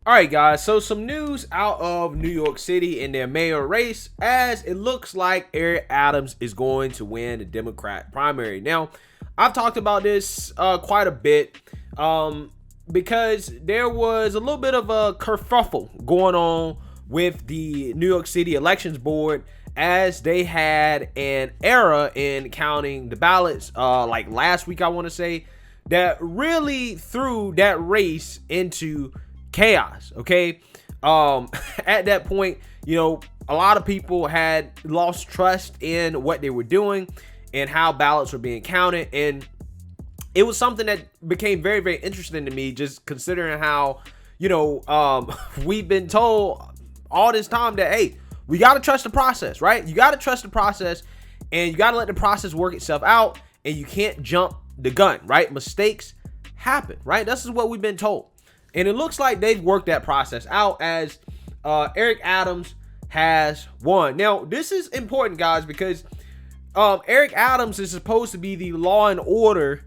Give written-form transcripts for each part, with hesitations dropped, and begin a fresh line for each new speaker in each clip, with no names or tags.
All right, guys. So some news out of New York City in their mayor race, as it looks like Eric Adams is going to win the Democrat primary. Now, I've talked about this quite a bit because there was a little bit of a kerfuffle going on with the New York City Elections Board, as they had an error in counting the ballots like last week, I want to say, that really threw that race into chaos. Okay. At that point, a lot of people had lost trust in what they were doing and how ballots were being counted. And it was something that became very, very interesting to me, just considering how, we've been told all this time that, hey, we got to trust the process, right? You got to trust the process, and you got to let the process work itself out, and you can't jump the gun, right? Mistakes happen, right? This is what we've been told. And it looks like they've worked that process out, as Eric Adams has won. Now, this is important, guys, because Eric Adams is supposed to be the law and order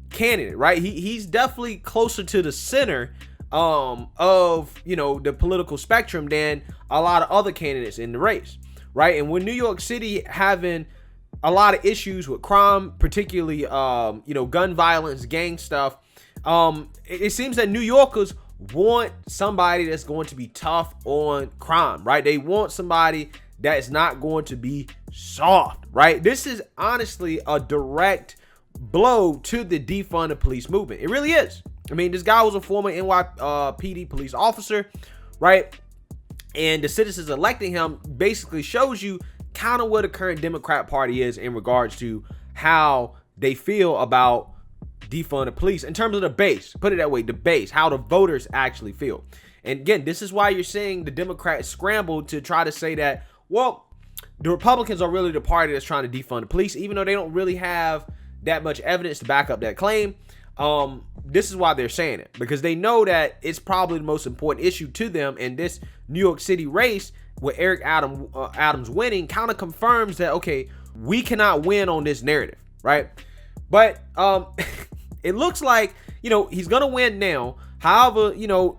candidate, right? He's definitely closer to the center of the political spectrum than a lot of other candidates in the race, right? And with New York City having a lot of issues with crime, particularly gun violence, gang stuff, it seems that New Yorkers want somebody that's going to be tough on crime, right? They want somebody that's not going to be soft, right? This is honestly a direct blow to the defund the police movement. It really is. I mean, this guy was a former NYPD police officer, right? And the citizens electing him basically shows you kind of where the current Democrat Party is in regards to how they feel about defund the police in terms of the base. Put it that way, the base, how the voters actually feel. And again, this is why you're seeing the Democrats scramble to try to say that, well, the Republicans are really the party that's trying to defund the police, even though they don't really have that much evidence to back up that claim. This is why they're saying it, because they know that it's probably the most important issue to them. And this New York City race with Eric Adams winning kind of confirms that, okay, we cannot win on this narrative, right? But it looks like, he's going to win now. However,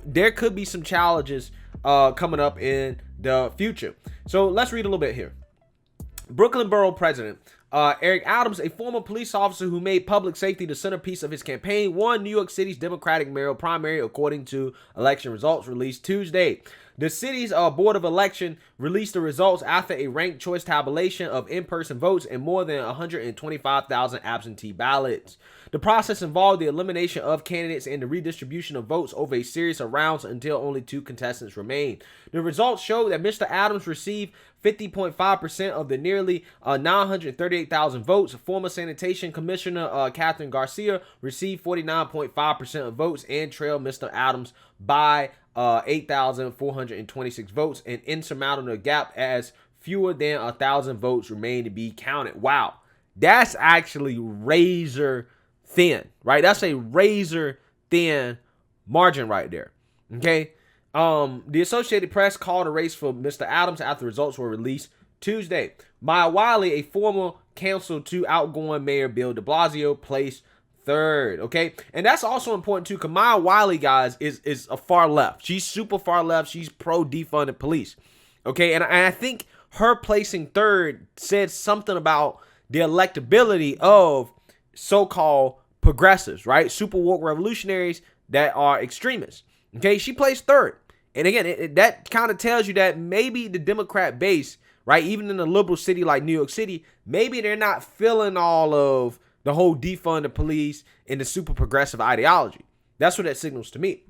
there could be some challenges coming up in the future. So let's read a little bit here. Brooklyn Borough President Eric Adams, a former police officer who made public safety the centerpiece of his campaign, won New York City's Democratic mayoral primary, according to election results released Tuesday. The city's Board of Election released the results after a ranked choice tabulation of in-person votes and more than 125,000 absentee ballots. The process involved the elimination of candidates and the redistribution of votes over a series of rounds until only 2 contestants remained. The results showed that Mr. Adams received 50.5% of the nearly 938,000 votes. Former Sanitation Commissioner Kathryn Garcia received 49.5% of votes and trailed Mr. Adams by 8,426 votes, and insurmountable gap as fewer than 1,000 votes remain to be counted. Wow, that's actually razor thin, right? That's a razor thin margin right there. Okay. The Associated Press called a race for Mr. Adams after results were released Tuesday. Maya Wiley, a former counsel to outgoing Mayor Bill de Blasio, placed third. Okay. And that's also important too, because Maya Wiley, guys, is a far left. She's super far left. She's pro defunded police. Okay. And I think her placing third said something about the electability of so-called progressives, right? Super woke revolutionaries that are extremists. Okay, she placed third. And again, that kind of tells you that maybe the Democrat base, right, even in a liberal city like New York City, maybe they're not feeling all of the whole defund the police and the super progressive ideology. That's what that signals to me.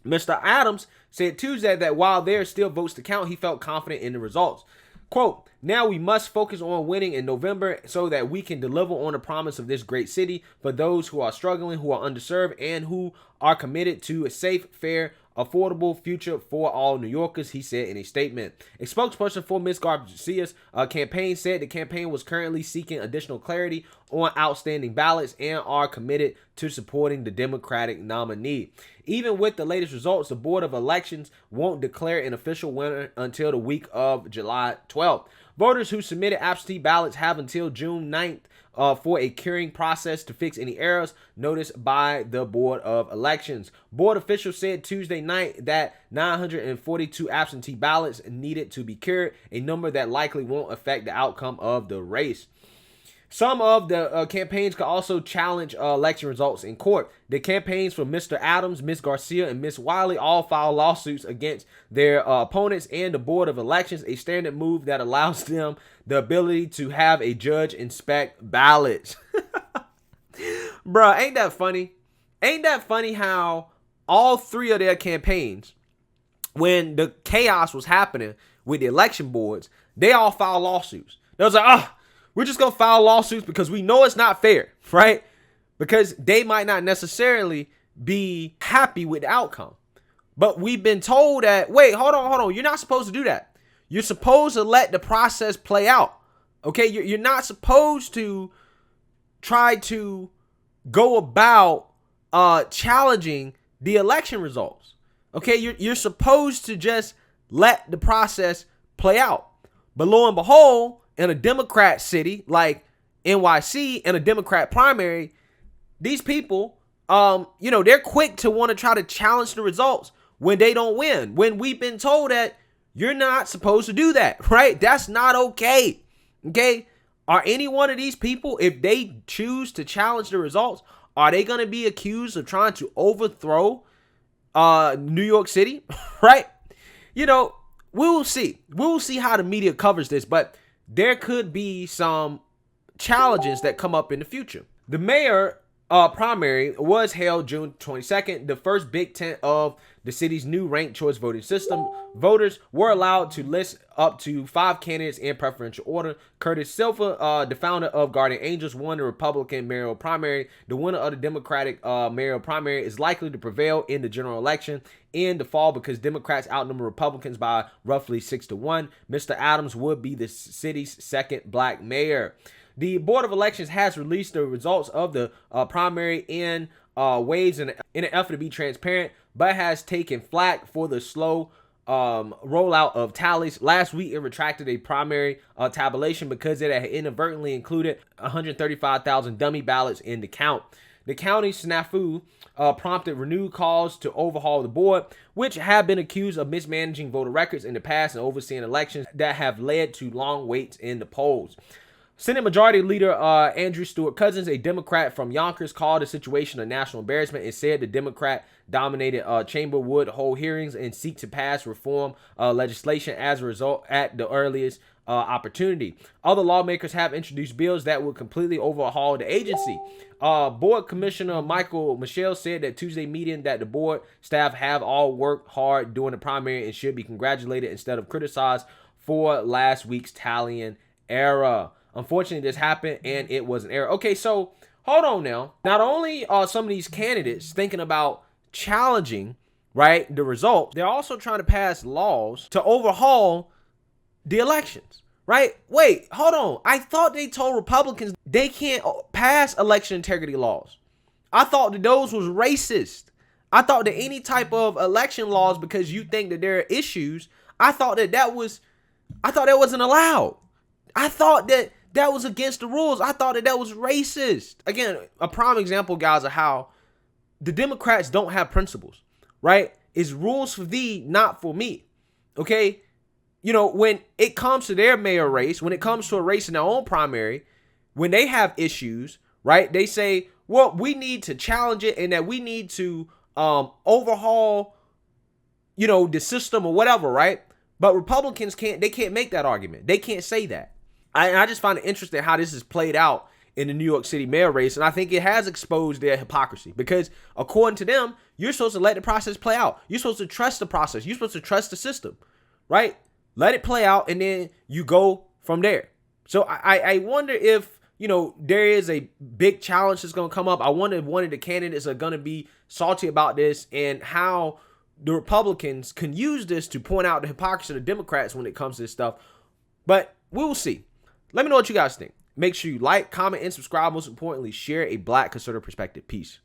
Mr. Adams said Tuesday that while there are still votes to count, he felt confident in the results. Quote, now we must focus on winning in November so that we can deliver on the promise of this great city for those who are struggling, who are underserved, and who are committed to a safe, fair, affordable future for all New Yorkers, he said in a statement. A spokesperson for Ms. Garcia's campaign said the campaign was currently seeking additional clarity on outstanding ballots and are committed to supporting the Democratic nominee. Even with the latest results, the Board of Elections won't declare an official winner until the week of July 12th. Voters who submitted absentee ballots have until June 9th for a curing process to fix any errors noticed by the Board of Elections. Board officials said Tuesday night that 942 absentee ballots needed to be cured, a number that likely won't affect the outcome of the race. Some of the campaigns could also challenge election results in court. The campaigns for Mr. Adams, Ms. Garcia, and Ms. Wiley all filed lawsuits against their opponents and the Board of Elections, a standard move that allows them the ability to have a judge inspect ballots. Bruh, ain't that funny? Ain't that funny how all three of their campaigns, when the chaos was happening with the election boards, they all filed lawsuits. They was like, we're just going to file lawsuits because we know it's not fair, right? Because they might not necessarily be happy with the outcome. But we've been told that, wait, hold on. You're not supposed to do that. You're supposed to let the process play out. Okay, you're not supposed to try to go about challenging the election results. Okay, you're supposed to just let the process play out. But lo and behold, in a Democrat city like NYC, in a Democrat primary, these people, they're quick to want to try to challenge the results when they don't win. When we've been told that you're not supposed to do that, right? That's not okay. Okay. Are any one of these people, if they choose to challenge the results, are they going to be accused of trying to overthrow New York City? Right? We'll see. We'll see how the media covers this, but there could be some challenges that come up in the future. The mayor primary was held June 22nd, the first big tent of the city's new ranked choice voting system. Voters were allowed to list up to 5 candidates in preferential order. Curtis Silva, the founder of Guardian Angels, won the Republican mayoral primary. The winner of the Democratic mayoral primary is likely to prevail in the general election in the fall because Democrats outnumber Republicans by roughly 6-1. Mr. Adams would be the city's second black mayor. The Board of Elections has released the results of the primary in waves in an effort to be transparent, but has taken flack for the slow rollout of tallies. Last week, it retracted a primary tabulation because it had inadvertently included 135,000 dummy ballots in the count. The county snafu prompted renewed calls to overhaul the board, which have been accused of mismanaging voter records in the past and overseeing elections that have led to long waits in the polls. Senate Majority Leader Andrew Stewart Cousins, a Democrat from Yonkers, called the situation a national embarrassment and said the Democrat-dominated chamber would hold hearings and seek to pass reform legislation as a result at the earliest opportunity. Other lawmakers have introduced bills that would completely overhaul the agency. Board Commissioner Michelle said that Tuesday meeting that the board staff have all worked hard during the primary and should be congratulated instead of criticized for last week's tallying error. Unfortunately, this happened and it was an error. Okay, so hold on now. Not only are some of these candidates thinking about challenging, right, the result, they're also trying to pass laws to overhaul the elections, right? Wait, hold on. I thought they told Republicans they can't pass election integrity laws. I thought that those was racist. I thought that any type of election laws, because you think that there are issues, I thought that wasn't allowed. I thought that was against the rules. I thought that was racist. Again, a prime example, guys, of how the Democrats don't have principles, right? It's rules for thee, not for me. Okay? When it comes to their mayor race, when it comes to a race in their own primary, when they have issues, right, they say, well, we need to challenge it and that we need to overhaul, the system or whatever, right? But Republicans can't make that argument. They can't say that. I just find it interesting how this is played out in the New York City mayor race. And I think it has exposed their hypocrisy because according to them, you're supposed to let the process play out. You're supposed to trust the process. You're supposed to trust the system, right? Let it play out and then you go from there. So I wonder if, there is a big challenge that's going to come up. I wonder if one of the candidates are going to be salty about this and how the Republicans can use this to point out the hypocrisy of the Democrats when it comes to this stuff. But we will see. Let me know what you guys think. Make sure you like, comment, and subscribe. Most importantly, share a Black conservative perspective. Peace.